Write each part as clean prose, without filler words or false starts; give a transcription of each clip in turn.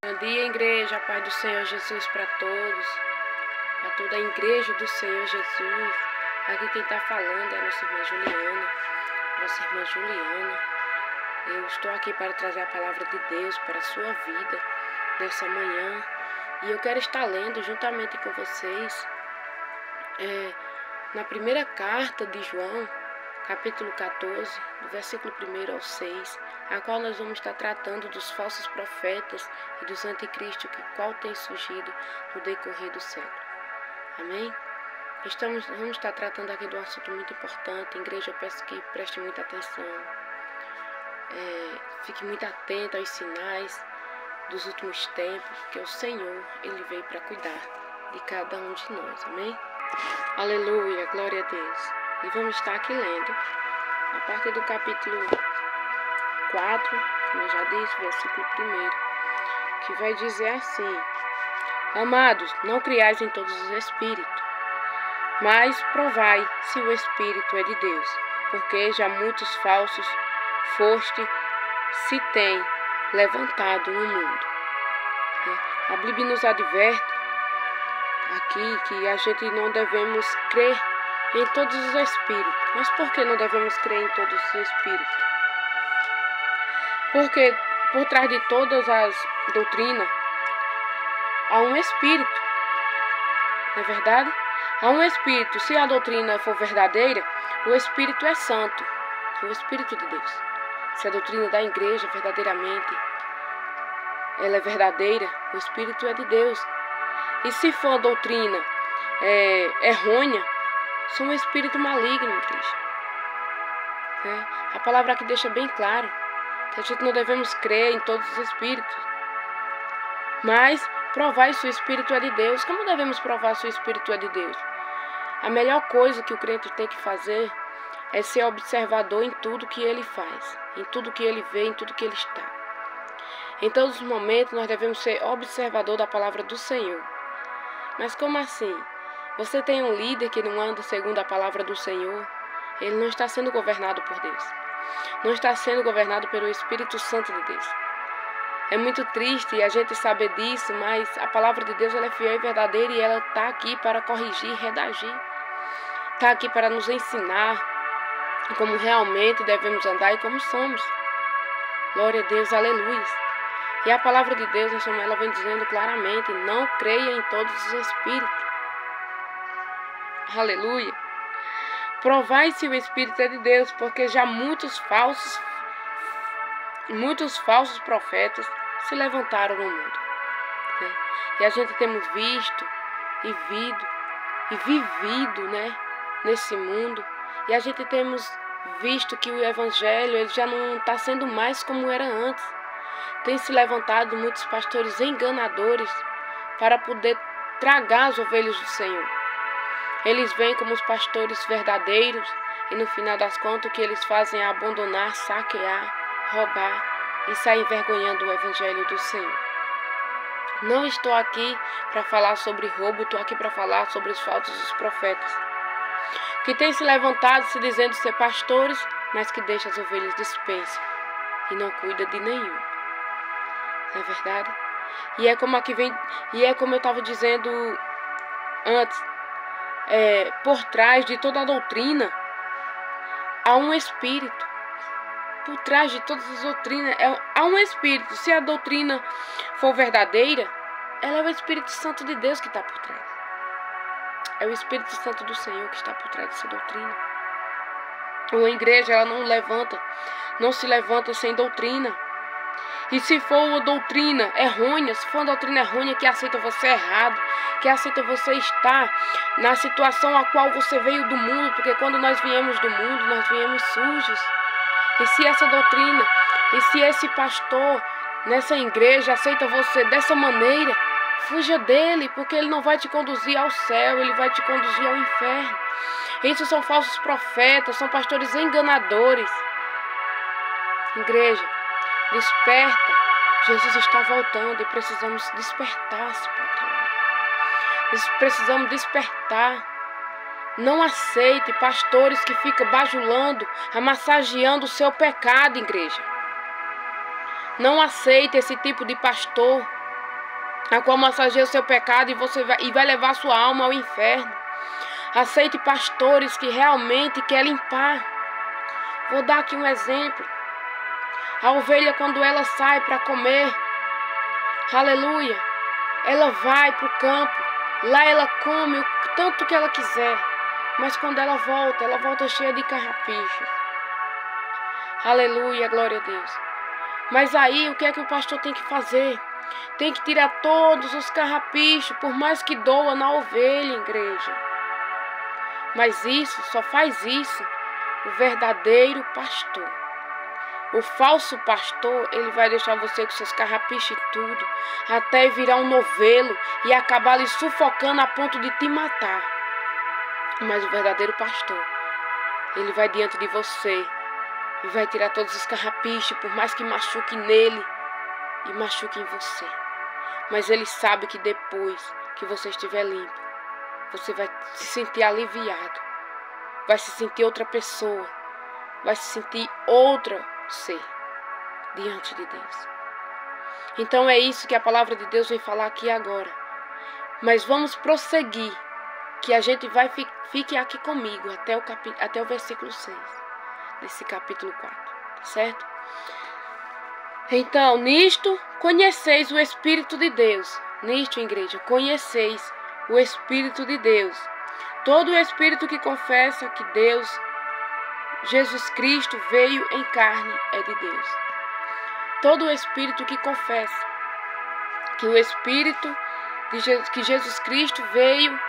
Bom dia, igreja, a paz do Senhor Jesus para todos, para toda a igreja do Senhor Jesus. Aqui quem está falando é a nossa irmã Juliana, nossa irmã Juliana. Eu estou aqui para trazer a palavra de Deus para a sua vida nessa manhã. E eu quero estar lendo juntamente com vocês na primeira carta de João, capítulo 14, do versículo 1 ao 6, a qual nós vamos estar tratando dos falsos profetas e dos anticristos, qual tem surgido no decorrer do século. Amém? Vamos estar tratando aqui de um assunto muito importante. Igreja, eu peço que preste muita atenção. Fique muito atento aos sinais dos últimos tempos, porque o Senhor, Ele veio para cuidar de cada um de nós. Amém? Aleluia, glória a Deus. E vamos estar aqui lendo a partir do capítulo 4, como eu já disse, versículo 1, que vai dizer assim: Amados, não criais em todos os espíritos, mas provai se o Espírito é de Deus, porque já muitos falsos se têm levantado no mundo. A Bíblia nos adverte aqui que a gente não devemos crer em todos os espíritos. Mas por que não devemos crer em todos os espíritos? Porque por trás de todas as doutrinas há um espírito. Não é verdade? Há um espírito. Se a doutrina for verdadeira, o espírito é santo. É o Espírito de Deus. Se a doutrina da igreja verdadeiramente ela é verdadeira, o espírito é de Deus. E se for a doutrina errônea, são um espírito maligno, igreja. A palavra aqui deixa bem claro que a gente não devemos crer em todos os espíritos, mas provar se o espírito é de Deus. Como devemos provar se o espírito é de Deus? A melhor coisa que o crente tem que fazer é ser observador em tudo que ele faz, em tudo que ele vê, em tudo que ele está. Em todos os momentos nós devemos ser observador da palavra do Senhor. Mas como assim? Você tem um líder que não anda segundo a palavra do Senhor, ele não está sendo governado por Deus. Não está sendo governado pelo Espírito Santo de Deus. É muito triste a gente saber disso, mas a palavra de Deus ela é fiel e verdadeira e ela está aqui para corrigir, redagir. Está aqui para nos ensinar como realmente devemos andar e como somos. Glória a Deus, aleluia. E a palavra de Deus, ela vem dizendo claramente: não creia em todos os espíritos. Aleluia. Provai se o Espírito é de Deus, porque já muitos falsos profetas se levantaram no mundo. E a gente temos visto e vivido, nesse mundo. E a gente temos visto que o Evangelho ele já não está sendo mais como era antes. Tem se levantado muitos pastores enganadores para poder tragar as ovelhas do Senhor. Eles vêm como os pastores verdadeiros e no final das contas o que eles fazem é abandonar, saquear, roubar e sair envergonhando o Evangelho do Senhor. Não estou aqui para falar sobre roubo, estou aqui para falar sobre os falsos profetas, que têm se levantado se dizendo ser pastores, mas que deixam as ovelhas dispensas e não cuida de nenhum. Não é verdade? E é como eu estava dizendo antes, por trás de toda a doutrina há um espírito. Por trás de todas as doutrinas há um espírito. Se a doutrina for verdadeira, ela é o Espírito Santo de Deus que está por trás. É o Espírito Santo do Senhor que está por trás dessa doutrina. Uma igreja ela não se levanta sem doutrina. E se for uma doutrina errônea, que aceita você errado, que aceita você estar na situação a qual você veio do mundo, porque quando nós viemos do mundo, nós viemos sujos. E se essa doutrina, e se esse pastor nessa igreja aceita você dessa maneira, fuja dele, porque ele não vai te conduzir ao céu, ele vai te conduzir ao inferno. Esses são falsos profetas, são pastores enganadores. Igreja, desperta. Jesus está voltando e precisamos despertar-se para outro lado. Precisamos despertar. Não aceite pastores que ficam bajulando, massageando o seu pecado, igreja. Não aceite esse tipo de pastor a qual massageia o seu pecado e vai levar sua alma ao inferno. Aceite pastores que realmente querem limpar. Vou dar aqui um exemplo. A ovelha, quando ela sai para comer, aleluia, ela vai para o campo. Lá ela come o tanto que ela quiser. Mas quando ela volta cheia de carrapichos. Aleluia, glória a Deus. Mas aí, o que é que o pastor tem que fazer? Tem que tirar todos os carrapichos, por mais que doa na ovelha, igreja. Mas isso, só faz isso o verdadeiro pastor. O falso pastor, ele vai deixar você com seus carrapichos e tudo, até virar um novelo e acabar lhe sufocando a ponto de te matar. Mas o verdadeiro pastor, ele vai diante de você e vai tirar todos os carrapichos, por mais que machuque nele e machuque em você. Mas ele sabe que depois que você estiver limpo, você vai se sentir aliviado, vai se sentir outra pessoa, vai se sentir outra ser diante de Deus. Então é isso que a palavra de Deus vem falar aqui agora. Mas vamos prosseguir, que a gente vai fique aqui comigo até o versículo 6 desse capítulo 4, certo? Então, nisto conheceis o Espírito de Deus. Nisto, igreja, conheceis o Espírito de Deus. Todo o Espírito que confessa que Deus, Jesus Cristo, veio em carne é de Deus. Todo o Espírito que confessa que o Espírito que Jesus Cristo veio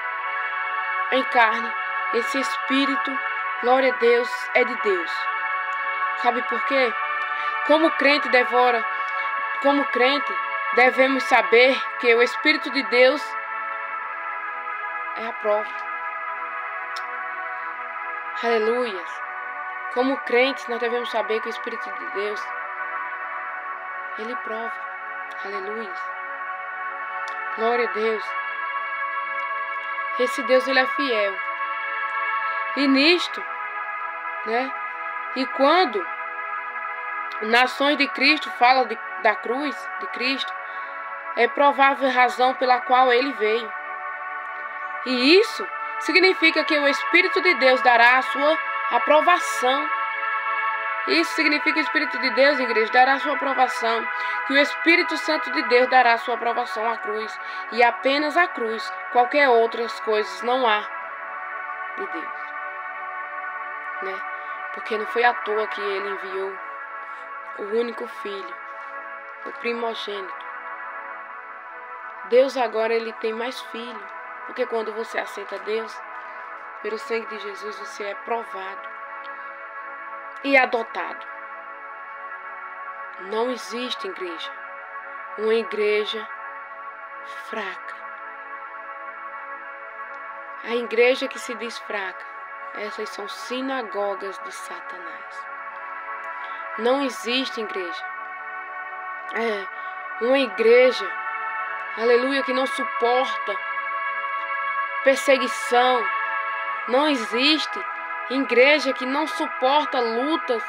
em carne, esse Espírito, glória a Deus, é de Deus. Sabe por quê? Como crente devemos saber que o Espírito de Deus é a prova. Aleluia. Como crentes, nós devemos saber que o Espírito de Deus, ele prova. Aleluia. Glória a Deus. Esse Deus, ele é fiel. E nisto, né? E quando nações de Cristo fala da cruz de Cristo, é provável razão pela qual ele veio. E isso significa que o Espírito de Deus dará a sua aprovação. Isso significa que o Espírito de Deus, igreja, dará a sua aprovação. Que o Espírito Santo de Deus dará a sua aprovação à cruz. E apenas à cruz. Qualquer outras coisas não há de Deus. Né? Porque não foi à toa que ele enviou o único filho, o primogênito. Deus agora, ele tem mais filho. Porque quando você aceita Deus, pelo sangue de Jesus, você é provado e adotado. Não existe, igreja, uma igreja fraca. A igreja que se diz fraca, essas são sinagogas de Satanás. Não existe, igreja, uma igreja, aleluia, que não suporta perseguição. Não existe igreja que não suporta lutas,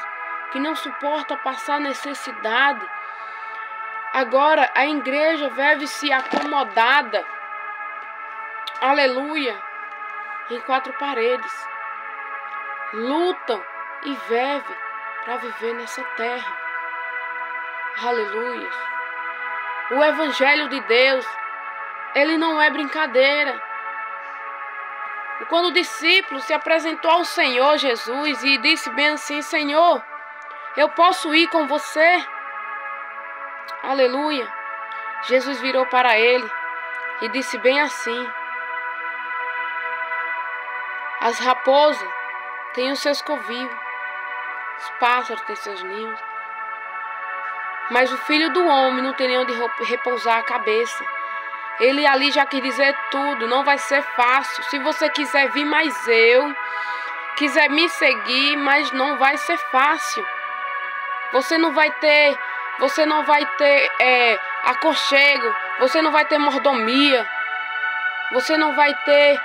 que não suporta passar necessidade. Agora a igreja vive-se acomodada, aleluia, em quatro paredes. Lutam e vivem para viver nessa terra. Aleluia. O Evangelho de Deus, ele não é brincadeira. Quando o discípulo se apresentou ao Senhor Jesus e disse bem assim: Senhor, eu posso ir com você? Aleluia. Jesus virou para ele e disse bem assim: as raposas têm os seus covios, os pássaros têm seus ninhos, mas o Filho do Homem não tem nem onde repousar a cabeça. Ele ali já quis dizer tudo, não vai ser fácil. Se você quiser vir mais quiser me seguir, mas não vai ser fácil. Você não vai ter aconchego, você não vai ter mordomia, você não vai ter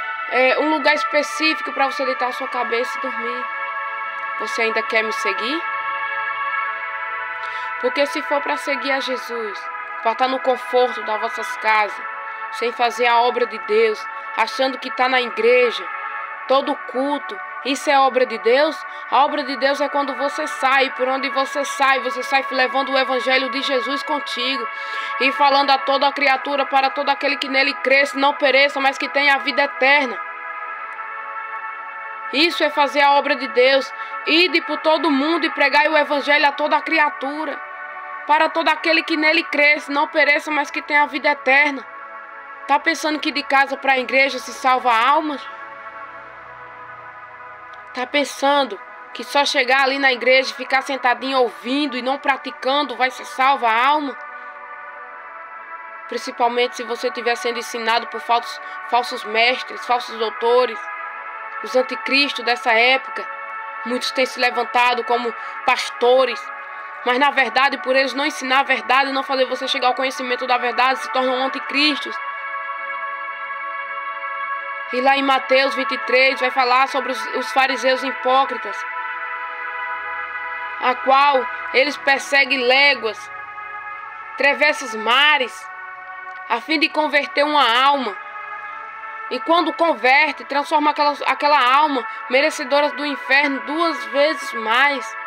um lugar específico para você deitar a sua cabeça e dormir. Você ainda quer me seguir? Porque se for para seguir a Jesus, para estar no conforto das vossas casas, sem fazer a obra de Deus, achando que está na igreja, todo culto. Isso é obra de Deus? A obra de Deus é quando você sai, por onde você sai levando o evangelho de Jesus contigo e falando a toda a criatura, para todo aquele que nele cresce, não pereça, mas que tenha a vida eterna. Isso é fazer a obra de Deus. Ide por todo mundo e pregai o evangelho a toda a criatura, para todo aquele que nele cresce, não pereça, mas que tenha a vida eterna. Tá pensando que de casa para a igreja se salva almas? Tá pensando que só chegar ali na igreja e ficar sentadinho ouvindo e não praticando vai ser salva a alma? Principalmente se você estiver sendo ensinado por falsos mestres, falsos doutores, os anticristos dessa época. Muitos têm se levantado como pastores, mas na verdade, por eles não ensinar a verdade e não fazer você chegar ao conhecimento da verdade, se tornam anticristos. E lá em Mateus 23 vai falar sobre os fariseus hipócritas, a qual eles perseguem léguas, atravessam mares, a fim de converter uma alma. E quando converte, transforma aquela alma merecedora do inferno 2 vezes mais.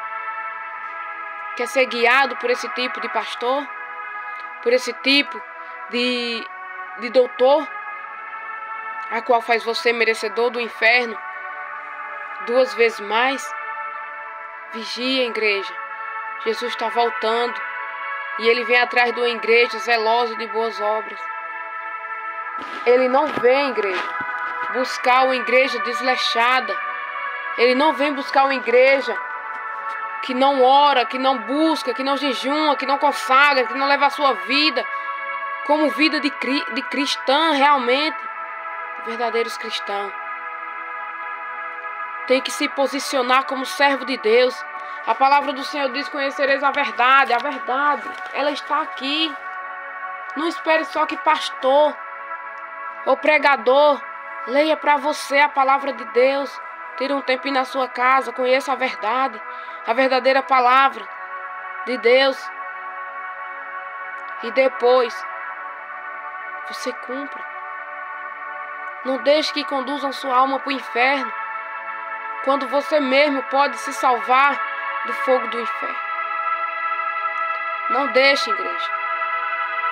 Quer ser guiado por esse tipo de pastor? Por esse tipo de doutor? A qual faz você merecedor do inferno 2 vezes mais? Vigia, igreja. Jesus está voltando. E Ele vem atrás de uma igreja zelosa de boas obras. Ele não vem, igreja, buscar uma igreja desleixada. Ele não vem buscar uma igreja que não ora, que não busca, que não jejuma, que não consagra, que não leva a sua vida como vida de cristã realmente. Verdadeiros cristãos. Tem que se posicionar como servo de Deus. A palavra do Senhor diz: conhecereis a verdade. A verdade, ela está aqui. Não espere só que pastor ou pregador leia para você a palavra de Deus. Tire um tempinho na sua casa, conheça a verdade, a verdadeira palavra de Deus. E depois você cumpra. Não deixe que conduzam sua alma para o inferno, quando você mesmo pode se salvar do fogo do inferno. Não deixe, igreja.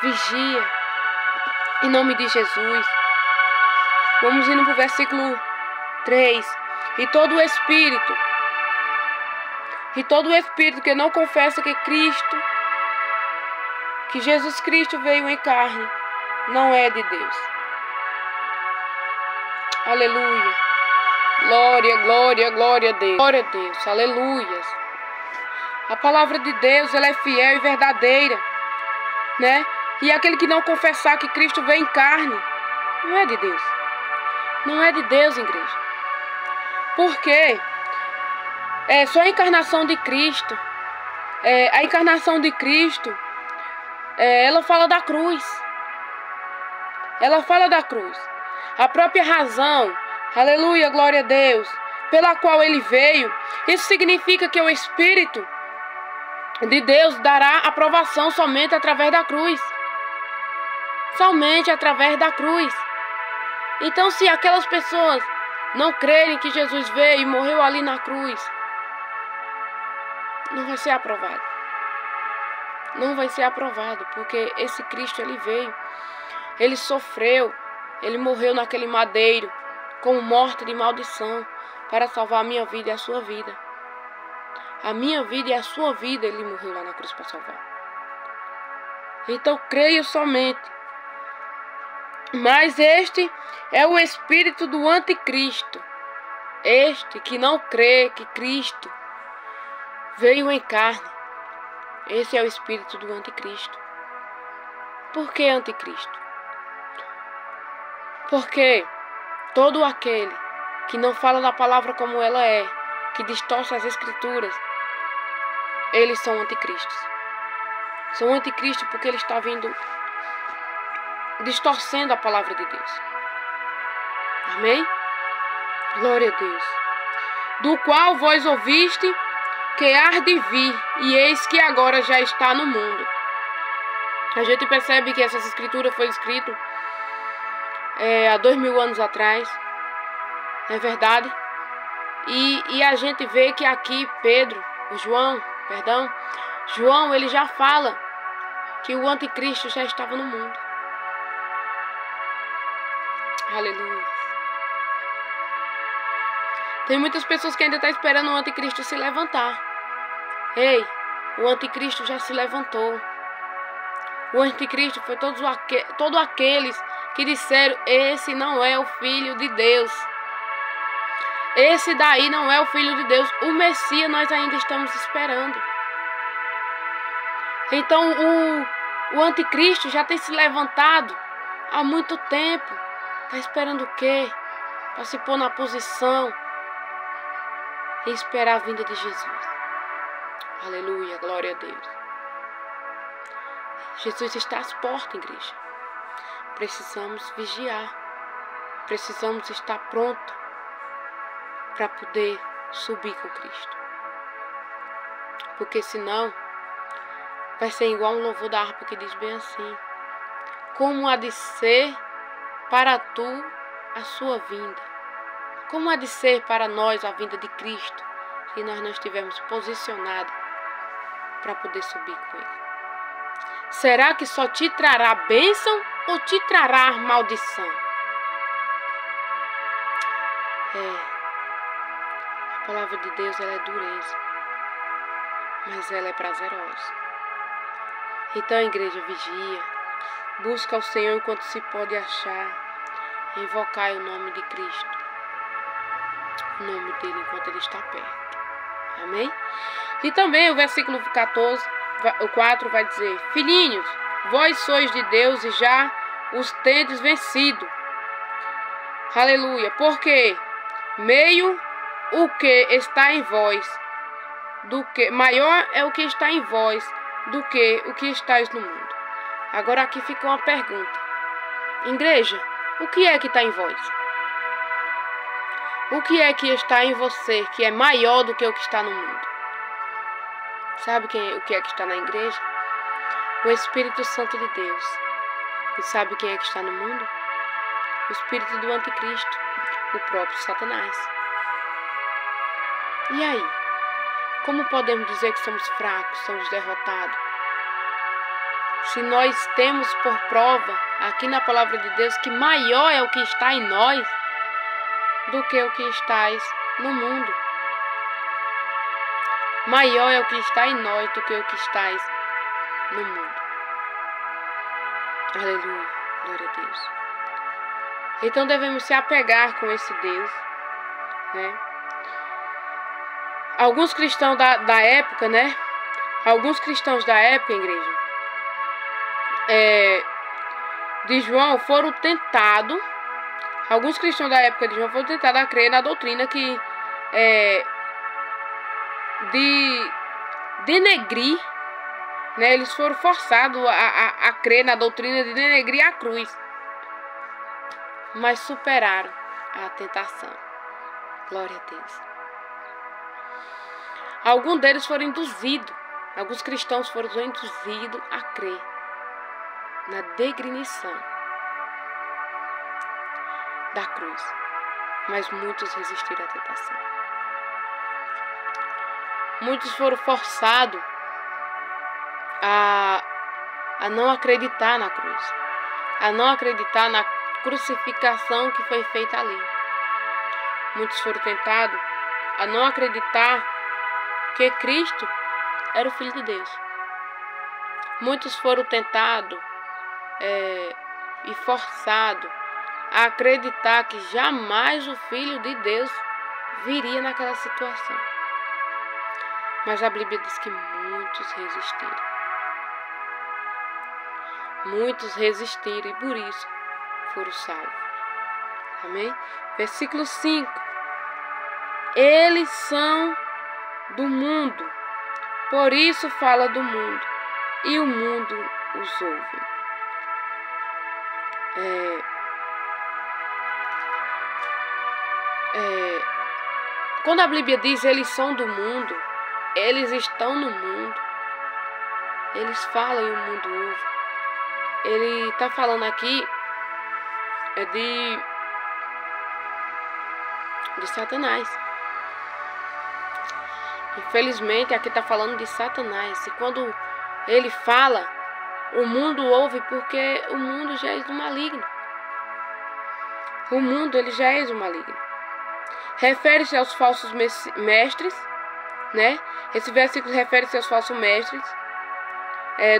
Vigia. Em nome de Jesus. Vamos indo para o versículo 3. E todo espírito que não confessa que Jesus Cristo veio em carne, não é de Deus. Aleluia. Glória, glória, glória a Deus. Glória a Deus. Aleluia. A palavra de Deus, ela é fiel e verdadeira, né? E aquele que não confessar que Cristo veio em carne, não é de Deus. Não é de Deus, igreja. Por quê? Só a encarnação de Cristo. A encarnação de Cristo, ela fala da cruz. Ela fala da cruz. A própria razão, aleluia, glória a Deus, pela qual ele veio. Isso significa que o Espírito de Deus dará aprovação somente através da cruz. Somente através da cruz. Então, se aquelas pessoas não crerem que Jesus veio e morreu ali na cruz, não vai ser aprovado. Não vai ser aprovado, porque esse Cristo, ele veio, ele sofreu, ele morreu naquele madeiro, como morte de maldição, para salvar a minha vida e a sua vida. A minha vida e a sua vida, ele morreu lá na cruz para salvar. Então, creio somente. Mas este é o espírito do anticristo. Este que não crê que Cristo veio em carne. Esse é o espírito do anticristo. Por que anticristo? Porque todo aquele que não fala da palavra como ela é, que distorce as escrituras, eles são anticristos. São anticristos porque ele está vindo distorcendo a palavra de Deus. Amém? Glória a Deus. Do qual vós ouviste que há de vir, e eis que agora já está no mundo. A gente percebe que essa escritura foi escrita há 2000 anos atrás. É verdade? E a gente vê que aqui João, ele já fala que o anticristo já estava no mundo. Aleluia. Tem muitas pessoas que ainda estão esperando o anticristo se levantar. Ei, o anticristo já se levantou. O anticristo foi todos aqueles que disseram: esse não é o Filho de Deus. Esse daí não é o Filho de Deus. O Messias nós ainda estamos esperando. Então o anticristo já tem se levantado há muito tempo. Está esperando o quê? Para se pôr na posição e esperar a vinda de Jesus. Aleluia, glória a Deus. Jesus está às portas, igreja. Precisamos vigiar. Precisamos estar prontos para poder subir com Cristo. Porque senão vai ser igual um louvor da harpa que diz bem assim: como há de ser para tu a sua vinda? Como há de ser para nós a vinda de Cristo, se nós não estivermos posicionados para poder subir com Ele? Será que só te trará bênção ou te trará maldição? A palavra de Deus, ela é dureza, mas ela é prazerosa. Então, igreja, vigia, busca o Senhor enquanto se pode achar, invocai o nome de Cristo, o nome dele enquanto ele está perto. Amém? E também o versículo 4 vai dizer: filhinhos, vós sois de Deus e já os tendes vencido. Aleluia, porque meio o que está em vós, maior é o que está em vós do que o que estáis no mundo. Agora aqui fica uma pergunta: igreja, o que é que está em vós? O que é que está em você que é maior do que o que está no mundo? Sabe o que é que está na igreja? O Espírito Santo de Deus. E sabe quem é que está no mundo? O espírito do anticristo, o próprio Satanás. E aí? Como podemos dizer que somos fracos, somos derrotados? Se nós temos por prova aqui na palavra de Deus que maior é o que está em nós do que o que estáis no mundo. Maior é o que está em nós do que o que estáis no mundo. Aleluia, glória a Deus. Então devemos se apegar com esse Deus, né? Alguns cristãos da época, né? Alguns cristãos da época, igreja, de João foram tentados. Alguns cristãos da época de João foram tentados a crer na doutrina que de denegrir, né? Eles foram forçados a crer na doutrina de denegrir a cruz, mas superaram a tentação. Glória a Deus. Alguns deles foram induzidos, alguns cristãos foram induzidos a crer na degrinição da cruz, mas muitos resistiram à tentação. Muitos foram forçados a não acreditar na cruz, a não acreditar na crucificação que foi feita ali. Muitos foram tentados a não acreditar que Cristo era o Filho de Deus. Muitos foram tentados e forçados a acreditar que jamais o Filho de Deus viria naquela situação. Mas a Bíblia diz que muitos resistiram. Muitos resistiram e por isso foram salvos. Amém? Versículo 5. Eles são do mundo, por isso fala do mundo, e o mundo os ouve. Quando a Bíblia diz eles são do mundo, eles estão no mundo, eles falam e o mundo ouve. ele está falando aqui de Satanás. Infelizmente, aqui está falando de Satanás. E quando ele fala, o mundo ouve porque o mundo já é do maligno. O mundo, ele já é do maligno. Refere-se aos falsos mestres, né? Esse versículo refere-se aos falsos mestres.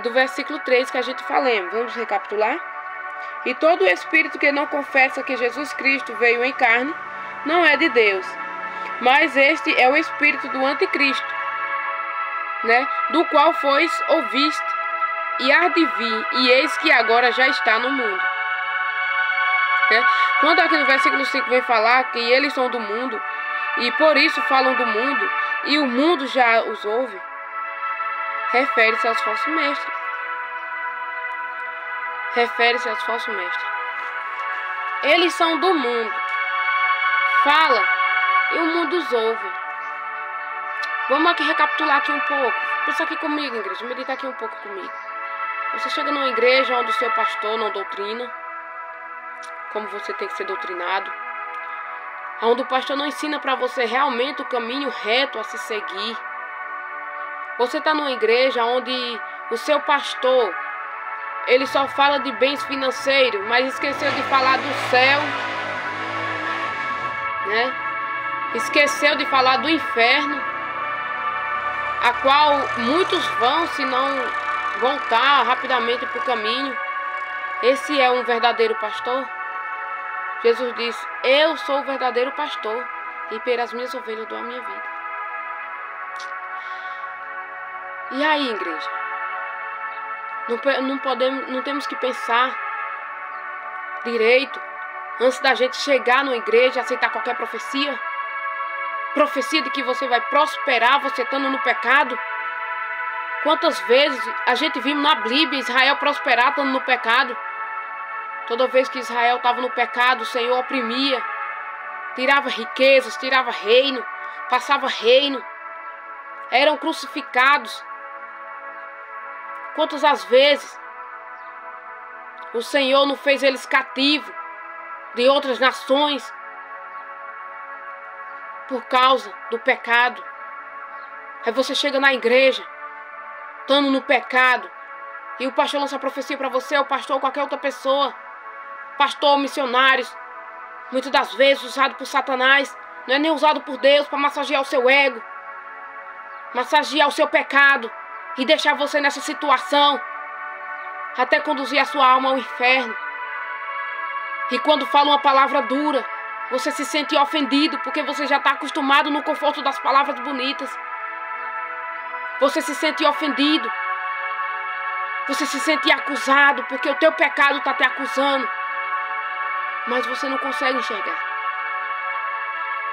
Do versículo 3 que a gente falamos. Vamos recapitular? E todo espírito que não confessa que Jesus Cristo veio em carne, não é de Deus. Mas este é o espírito do anticristo, né? Do qual fois ouviste, e há de vir, e eis que agora já está no mundo. Né? Quando aqui no versículo 5 vem falar que eles são do mundo, e por isso falam do mundo, e o mundo já os ouve, refere-se aos falsos mestres. Refere-se aos falsos mestres. Eles são do mundo. Fala e o mundo os ouve. Vamos aqui recapitular aqui um pouco. Pensa aqui comigo, igreja. Medita aqui um pouco comigo. Você chega numa igreja onde o seu pastor não doutrina como você tem que ser doutrinado, onde o pastor não ensina para você realmente o caminho reto a se seguir. Você está numa igreja onde o seu pastor, ele só fala de bens financeiros, mas esqueceu de falar do céu, né? Esqueceu de falar do inferno, a qual muitos vão se não voltar rapidamente para o caminho. Esse é um verdadeiro pastor? Jesus diz: eu sou o verdadeiro pastor, e pelas minhas ovelhas dou a minha vida. E aí, igreja? Não temos que pensar direito antes da gente chegar numa igreja e aceitar qualquer profecia? Profecia de que você vai prosperar você estando no pecado? Quantas vezes a gente viu na Bíblia Israel prosperar estando no pecado? Toda vez que Israel estava no pecado, o Senhor oprimia, tirava riquezas, tirava reino, passava reino, eram crucificados. Quantas as vezes o Senhor não fez eles cativos de outras nações por causa do pecado? Aí você chega na igreja, estando no pecado, e o pastor lança a profecia para você, o pastor ou qualquer outra pessoa, pastor ou missionários, muitas das vezes usado por Satanás, não é nem usado por Deus para massagear o seu ego, massagear o seu pecado e deixar você nessa situação, até conduzir a sua alma ao inferno. E quando fala uma palavra dura, você se sente ofendido, porque você já está acostumado no conforto das palavras bonitas. Você se sente ofendido. Você se sente acusado, porque o teu pecado está te acusando. Mas você não consegue enxergar.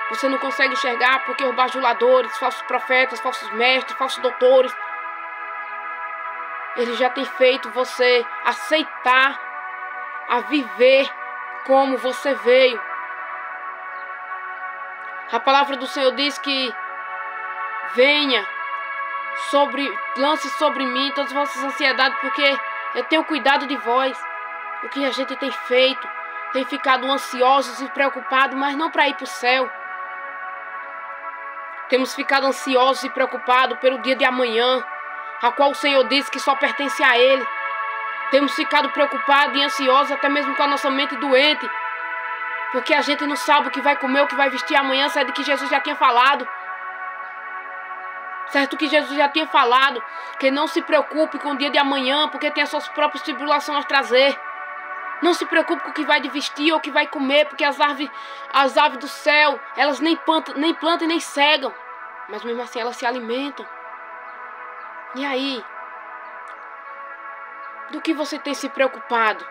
Você não consegue enxergar porque os bajuladores, falsos profetas, falsos mestres, falsos doutores, eles já têm feito você aceitar a viver como você veio. A palavra do Senhor diz que venha lance sobre mim todas as vossas ansiedades, porque eu tenho cuidado de vós. O que a gente tem feito, tem ficado ansiosos e preocupados, mas não para ir para o céu. Temos ficado ansiosos e preocupados pelo dia de amanhã, a qual o Senhor disse que só pertence a Ele. Temos ficado preocupados e ansiosos até mesmo com a nossa mente doente, porque a gente não sabe o que vai comer, o que vai vestir amanhã, sendo que Jesus já tinha falado. Certo que Jesus já tinha falado que não se preocupe com o dia de amanhã, porque tem as suas próprias tribulações a trazer. Não se preocupe com o que vai vestir ou o que vai comer, porque as aves do céu, elas nem plantam e nem cegam, mas mesmo assim elas se alimentam. E aí? Do que você tem se preocupado?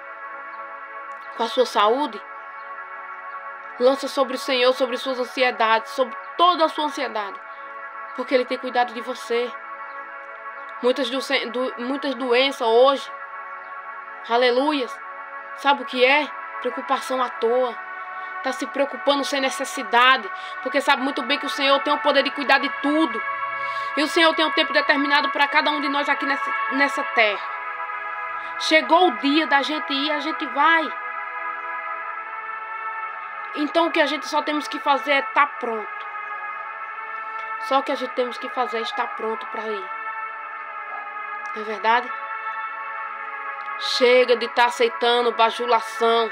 Com a sua saúde? Lança sobre o Senhor, sobre suas ansiedades, sobre toda a sua ansiedade, porque Ele tem cuidado de você. Muitas doenças hoje, aleluias, sabe o que é? Preocupação à toa. Está se preocupando sem necessidade, porque sabe muito bem que o Senhor tem o poder de cuidar de tudo. E o Senhor tem um tempo determinado para cada um de nós aqui nessa terra. Chegou o dia da gente ir, a gente vai. Então o que a gente só temos que fazer é estar pronto. Só o que a gente temos que fazer é estar pronto para ir. Não é verdade? Chega de estar aceitando bajulação.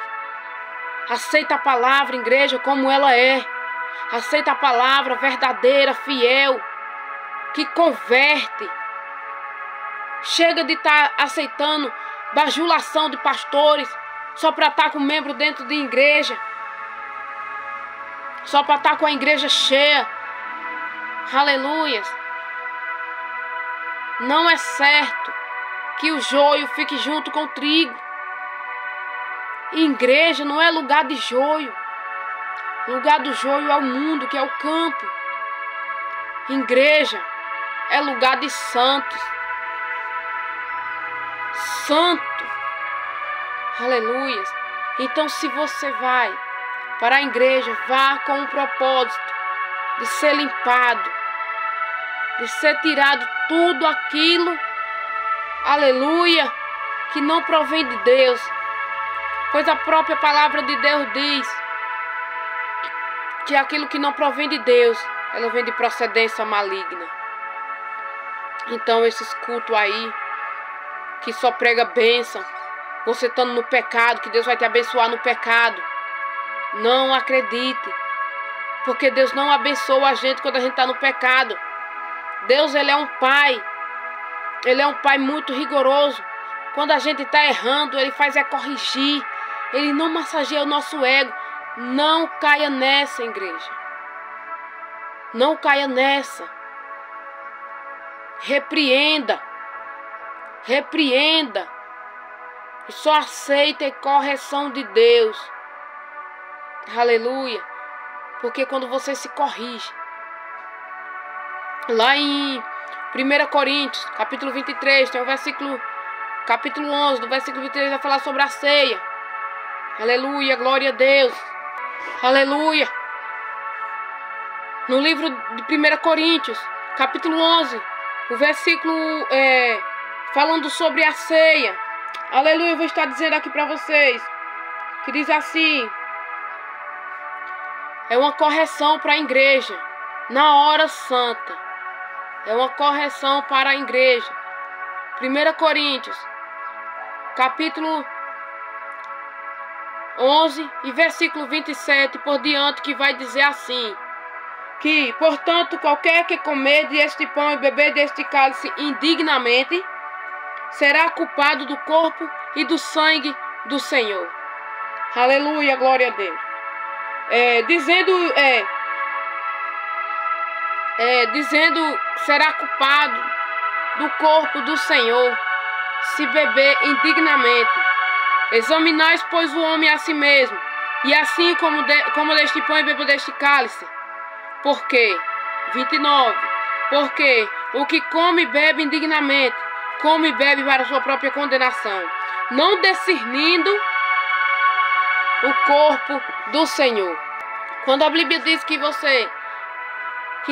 Aceita a palavra, igreja, como ela é. Aceita a palavra verdadeira, fiel, que converte. Chega de estar aceitando bajulação de pastores só para estar com membro dentro de igreja. Só para estar com a igreja cheia. Aleluias. Não é certo que o joio fique junto com o trigo. Igreja não é lugar de joio. O lugar do joio é o mundo, que é o campo. Igreja é lugar de santos. Santo. Aleluias. Então, se você vai para a igreja, vá com o propósito de ser limpado, de ser tirado tudo aquilo, aleluia, que não provém de Deus. Pois a própria palavra de Deus diz que aquilo que não provém de Deus, ela vem de procedência maligna. Então esses cultos aí, que só prega bênção, você estando no pecado, que Deus vai te abençoar no pecado, não acredite. Porque Deus não abençoa a gente quando a gente está no pecado. Deus, Ele é um Pai. Ele é um Pai muito rigoroso. Quando a gente está errando, Ele faz é corrigir. Ele não massageia o nosso ego. Não caia nessa, igreja. Não caia nessa. Repreenda. Repreenda. E só aceite a correção de Deus. Aleluia. Porque quando você se corrige, lá em 1 Coríntios, capítulo 23, tem o versículo, capítulo 11, do versículo 23, vai falar sobre a ceia. Aleluia, glória a Deus. Aleluia. No livro de 1 Coríntios, capítulo 11, o versículo falando sobre a ceia. Aleluia, eu vou estar dizendo aqui para vocês, que diz assim: é uma correção para a igreja, na hora santa. É uma correção para a igreja. 1 Coríntios, capítulo 11 e versículo 27 por diante, que vai dizer assim: que, portanto, qualquer que comer deste pão e beber deste cálice indignamente, será culpado do corpo e do sangue do Senhor. Aleluia, glória a Deus. Dizendo que será culpado do corpo do Senhor se beber indignamente. Examinais, pois, o homem a si mesmo, e assim como deste pão e bebo deste cálice. Porque, 29, porque o que come e bebe indignamente, come e bebe para a sua própria condenação, não discernindo o corpo do Senhor. Quando a Bíblia diz que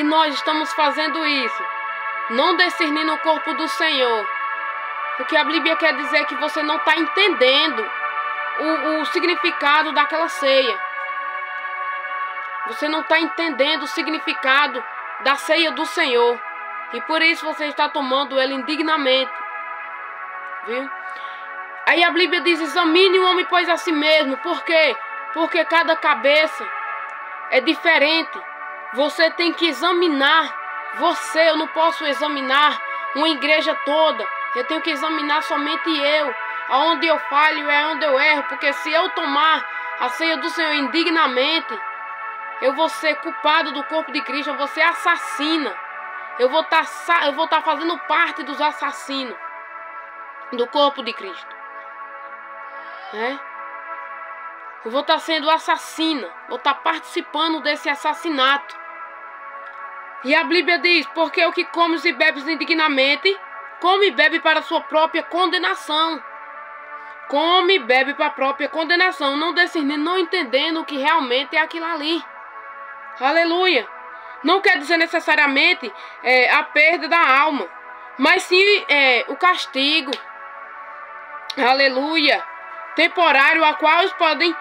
nós estamos fazendo isso, não discernindo o corpo do Senhor, o que a Bíblia quer dizer é que você não está entendendo o significado daquela ceia. Você não está entendendo o significado da ceia do Senhor, e por isso você está tomando ela indignamente. Viu? Aí a Bíblia diz: examine o homem, pois, a si mesmo. Por quê? Porque cada cabeça é diferente. Você tem que examinar você. Eu não posso examinar uma igreja toda. Eu tenho que examinar somente eu. Aonde eu falho é onde eu erro. Porque se eu tomar a ceia do Senhor indignamente, eu vou ser culpado do corpo de Cristo. Eu vou ser assassina. Eu vou estar fazendo parte dos assassinos do corpo de Cristo. Eu vou estar sendo assassina. Vou estar participando desse assassinato. E a Bíblia diz: porque o que comes e bebes indignamente, come e bebe para a sua própria condenação. Come e bebe para a própria condenação, não discernindo, não entendendo o que realmente é aquilo ali. Aleluia. Não quer dizer necessariamente a perda da alma, mas sim o castigo. Aleluia. Temporário, a qual eles podem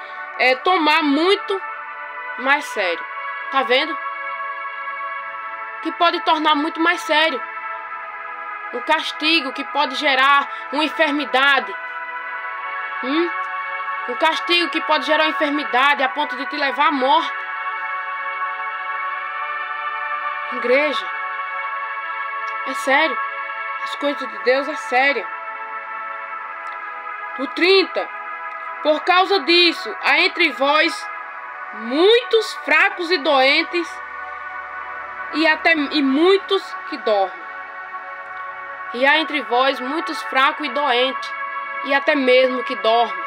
tomar muito mais sério. Tá vendo? Que pode tornar muito mais sério. Um castigo que pode gerar uma enfermidade. Um castigo que pode gerar uma enfermidade a ponto de te levar à morte. Igreja, é sério. As coisas de Deus é séria. O 30. Por causa disso, há entre vós muitos fracos e doentes, e muitos que dormem. E há entre vós muitos fracos e doentes, e até mesmo que dormem.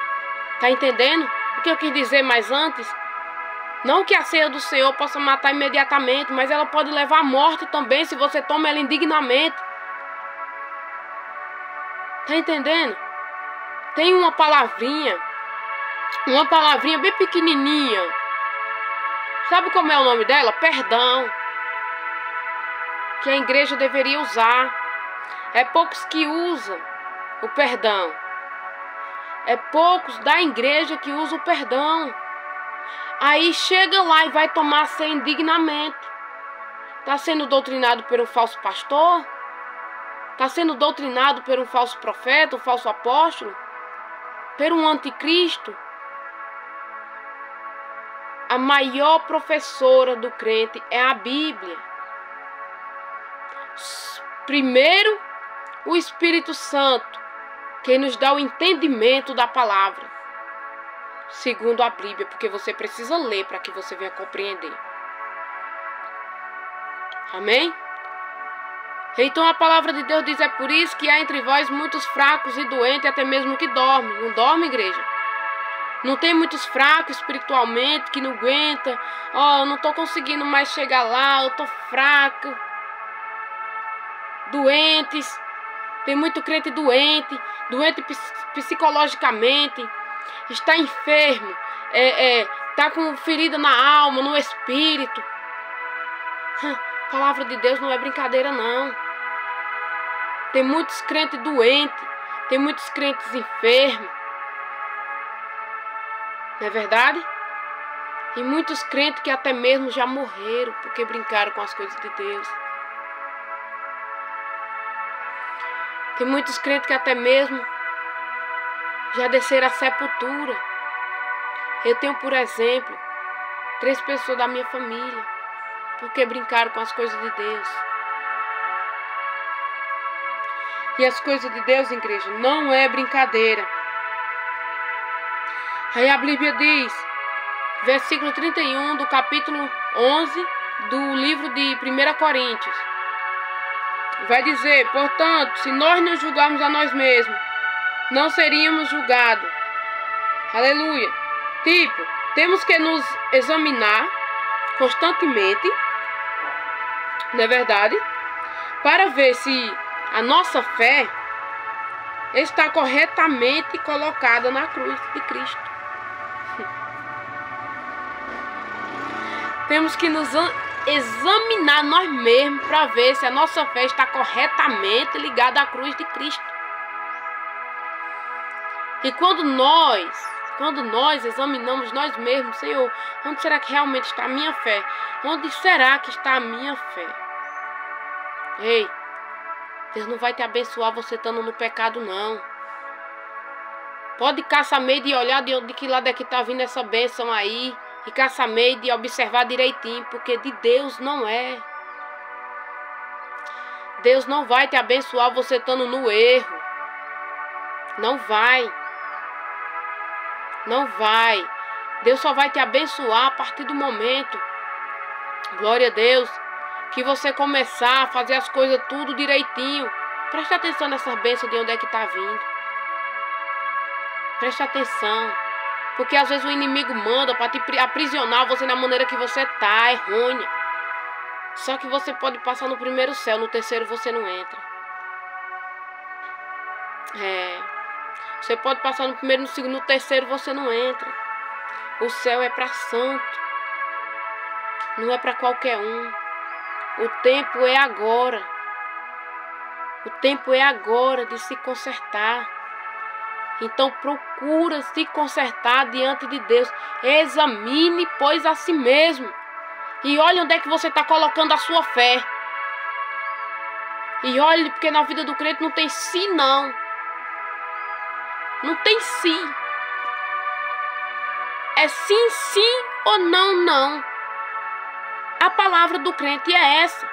Tá entendendo o que eu quis dizer mais antes? Não que a ceia do Senhor possa matar imediatamente, mas ela pode levar à morte também se você toma ela indignamente. Tá entendendo? Tem uma palavrinha bem pequenininha. Sabe como é o nome dela? Perdão. Que a igreja deveria usar. É poucos que usam o perdão. É poucos da igreja que usam o perdão. Aí chega lá e vai tomar ceia indignamente. Está sendo doutrinado por um falso pastor? Está sendo doutrinado por um falso profeta, um falso apóstolo? Por um anticristo? A maior professora do crente é a Bíblia. Primeiro, o Espírito Santo, que nos dá o entendimento da palavra. Segundo a Bíblia, porque você precisa ler para que você venha compreender. Amém? Então a palavra de Deus diz: é por isso que há entre vós muitos fracos e doentes, até mesmo que dormem. Não dorme, igreja? Não tem muitos fracos espiritualmente que não aguentam. Eu não estou conseguindo mais chegar lá, eu estou fraco. Doentes. Tem muito crente doente psicologicamente. Está enfermo. Está com ferida na alma, no espírito. A palavra de Deus não é brincadeira, não. Tem muitos crentes doentes. Tem muitos crentes enfermos. Não é verdade? E muitos crentes que até mesmo já morreram porque brincaram com as coisas de Deus. Tem muitos crentes que até mesmo já desceram à sepultura. Eu tenho, por exemplo, 3 pessoas da minha família porque brincaram com as coisas de Deus. E as coisas de Deus, igreja, não é brincadeira. Aí a Bíblia diz, versículo 31 do capítulo 11 do livro de 1 Coríntios. Vai dizer: portanto, se nós nos julgarmos a nós mesmos, não seríamos julgados. Aleluia. Tipo, temos que nos examinar constantemente, não é verdade? Para ver se a nossa fé está corretamente colocada na cruz de Cristo. Temos que nos examinar nós mesmos para ver se a nossa fé está corretamente ligada à cruz de Cristo. E quando nós examinamos nós mesmos: Senhor, onde será que realmente está a minha fé? Onde será que está a minha fé? Ei, Deus não vai te abençoar você estando no pecado, não. Pode caçar meio de olhar de que lado é que está vindo essa bênção aí. E caça meio de observar direitinho, porque de Deus não é. Deus não vai te abençoar você estando no erro. Não vai. Não vai. Deus só vai te abençoar a partir do momento, glória a Deus, que você começar a fazer as coisas tudo direitinho. Preste atenção nessas bênçãos de onde é que está vindo. Preste atenção. Porque às vezes o inimigo manda para te aprisionar você na maneira que você tá, errônea. Só que você pode passar no primeiro céu, no terceiro você não entra. Você pode passar no primeiro, no segundo, no terceiro você não entra. O céu é para santo. Não é para qualquer um. O tempo é agora. O tempo é agora de se consertar. Então procura se consertar diante de Deus. Examine, pois, a si mesmo. E olhe onde é que você está colocando a sua fé. E olhe, porque na vida do crente não tem si, não. Não tem si. É sim, sim ou não, não. A palavra do crente é essa.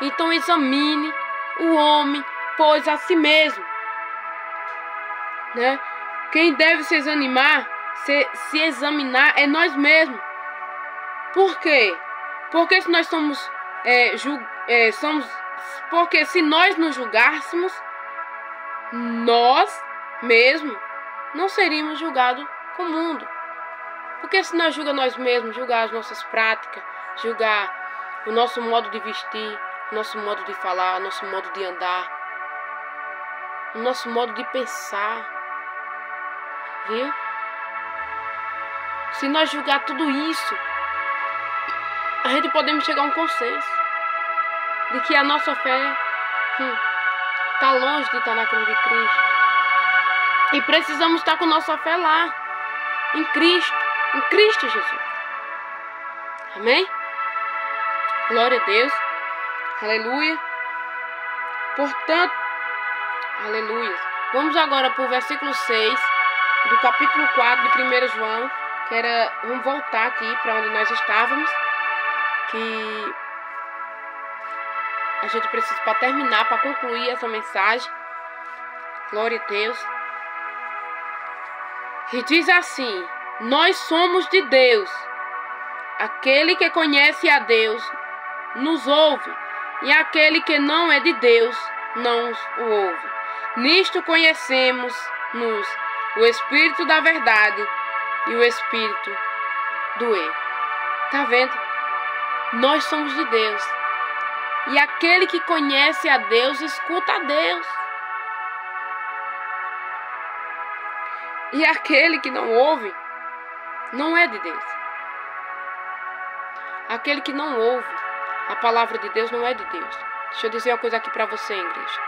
Então examine o homem, pois, a si mesmo. Né? Quem deve se examinar, se examinar é nós mesmos. Por quê? Porque se nós porque se nós nos julgássemos, nós mesmos não seríamos julgados com o mundo. Porque se nós julgamos nós mesmos, julgar as nossas práticas, julgar o nosso modo de vestir, o nosso modo de falar, o nosso modo de andar, o nosso modo de pensar, viu? Se nós julgar tudo isso, a gente podemos chegar a um consenso de que a nossa fé está longe de estar na cruz de Cristo. E precisamos estar com nossa fé lá, em Cristo Jesus. Amém? Glória a Deus. Aleluia. Portanto, aleluia. Vamos agora para o versículo 6 do capítulo 4 de 1 João, vamos voltar aqui para onde nós estávamos, que a gente precisa para terminar, para concluir essa mensagem. Glória a Deus. E diz assim: nós somos de Deus. Aquele que conhece a Deus nos ouve, e aquele que não é de Deus não o ouve. Nisto conhecemos-nos o Espírito da verdade e o Espírito do erro. Tá vendo? Nós somos de Deus. E aquele que conhece a Deus, escuta a Deus. E aquele que não ouve, não é de Deus. Aquele que não ouve a palavra de Deus, não é de Deus. Deixa eu dizer uma coisa aqui para você, igreja.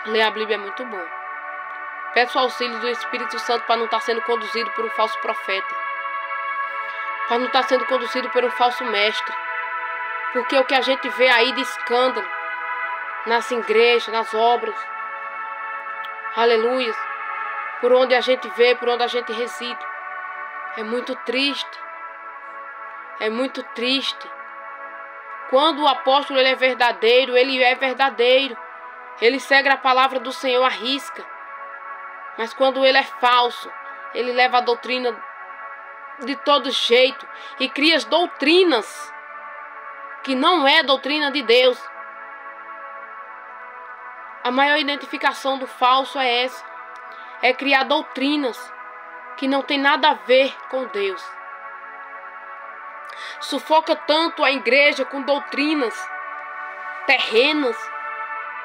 Ler a Bíblia é muito bom. Peço o auxílio do Espírito Santo para não estar sendo conduzido por um falso profeta. Para não estar sendo conduzido por um falso mestre. Porque o que a gente vê aí de escândalo nas igrejas, nas obras, aleluia, por onde a gente vê, por onde a gente reside, é muito triste. É muito triste. Quando o apóstolo ele é verdadeiro, ele é verdadeiro. Ele segue a palavra do Senhor à risca. Mas quando ele é falso, ele leva a doutrina de todo jeito e cria as doutrinas que não é doutrina de Deus. A maior identificação do falso é essa. É criar doutrinas que não tem nada a ver com Deus. Sufoca tanto a igreja com doutrinas terrenas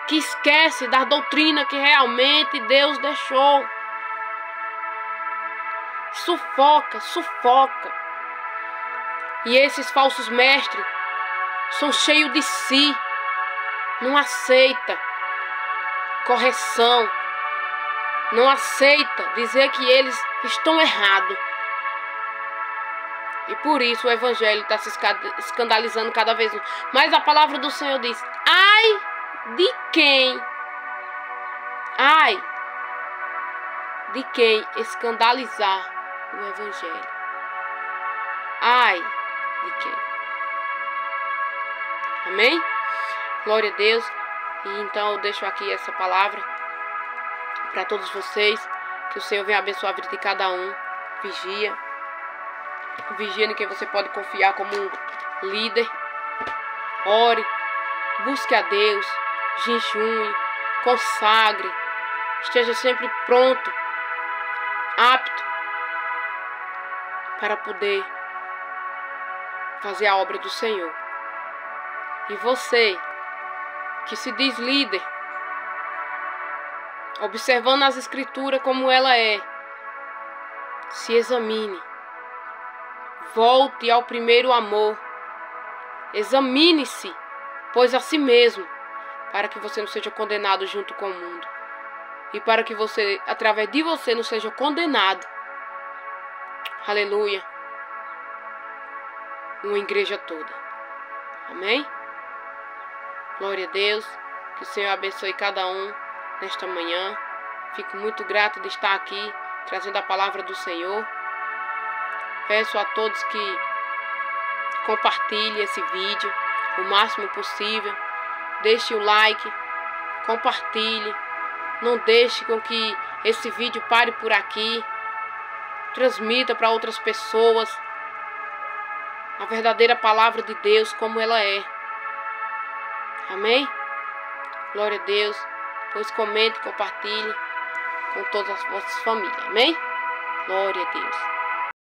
que esquece da doutrina que realmente Deus deixou. Sufoca. E esses falsos mestres são cheios de si, não aceita correção, não aceita dizer que eles estão errados. E por isso o evangelho está se escandalizando cada vez mais. Mas a palavra do Senhor diz: ai de quem? Ai de quem escandalizar o evangelho. Ai de quem? Amém? Glória a Deus. E então eu deixo aqui essa palavra para todos vocês. Que o Senhor venha abençoar a vida de cada um. Vigia em quem você pode confiar como líder. Ore, busque a Deus, jejue, consagre, esteja sempre pronto, apto para poder fazer a obra do Senhor. E você que se diz líder, observando as escrituras como ela é, se examine. Volte ao primeiro amor. Examine-se, pois a si mesmo, para que você não seja condenado junto com o mundo. e para que você, através de você, não seja condenado. Aleluia. Uma igreja toda. Amém? Glória a Deus. Que o Senhor abençoe cada um nesta manhã. Fico muito grata de estar aqui trazendo a palavra do Senhor. Peço a todos que compartilhem esse vídeo o máximo possível. Deixe o like, compartilhe. Não deixe com que esse vídeo pare por aqui. Transmita para outras pessoas a verdadeira palavra de Deus como ela é. Amém? Glória a Deus. Pois comente e compartilhe com todas as vossas famílias. Amém? Glória a Deus.